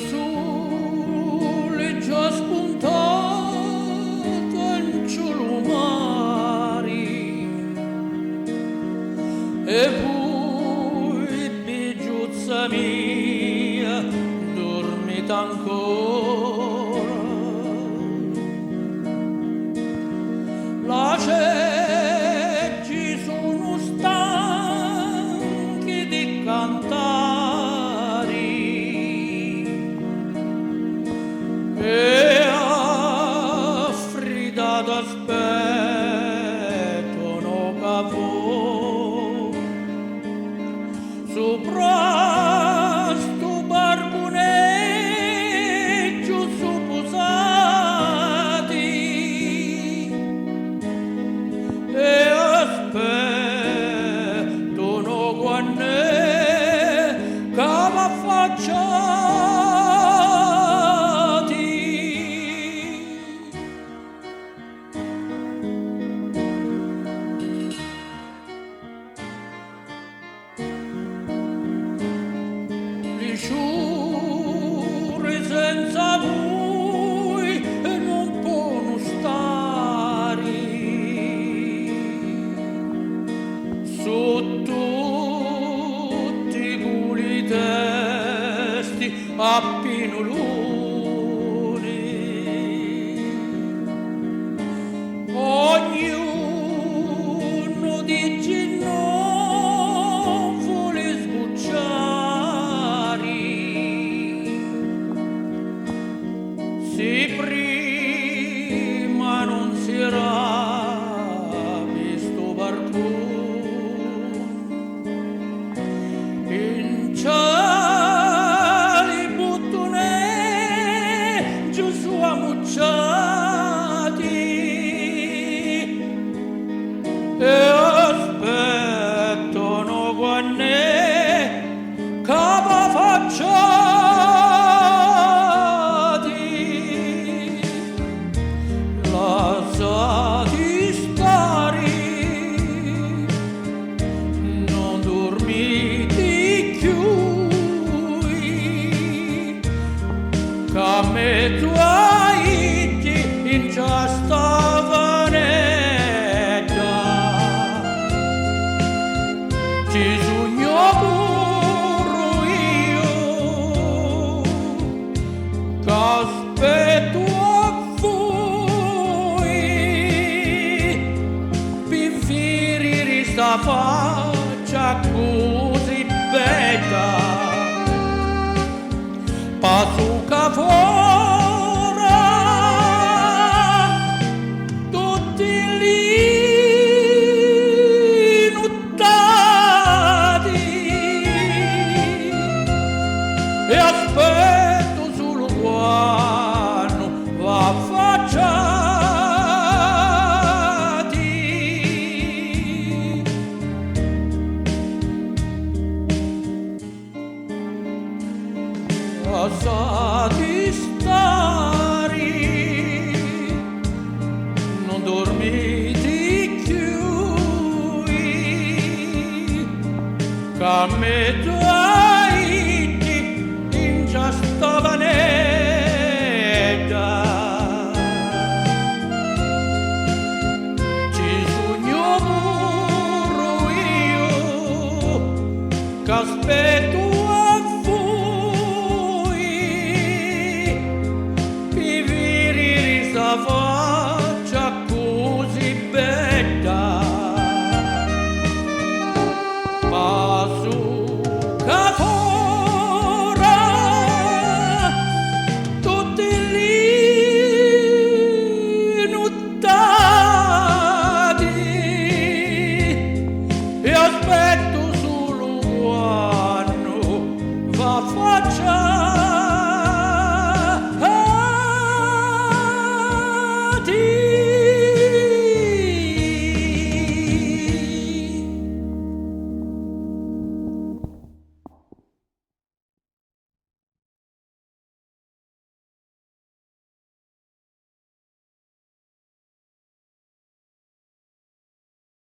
sole già spuntato in ciulumari e poi bigiuzza mia dormita ancora la ceggi sono stanchi di cantare e affridato aspettano capo sopra sto barboneggio supposati e aspettano quando cava affacciati lisciure senza voi non possono stare su tutti i culi testi a pinuloni ognuno dice non vuole sbucciare si prima non si era visto barcone in cieli buttone giù su ammucciati e aspettano quando cava affacciati lasciati stare non dormite più che me tu hai in giasta vanetta ci sogno pure io che aspetto a voi per ferire sta faccia così bella pasuca fora tutti lì nuttati e aspetto solo quando va affacciati lasciati stare non dormite più che me tu hai in giasta vanetta ci sogno pure io che aspetto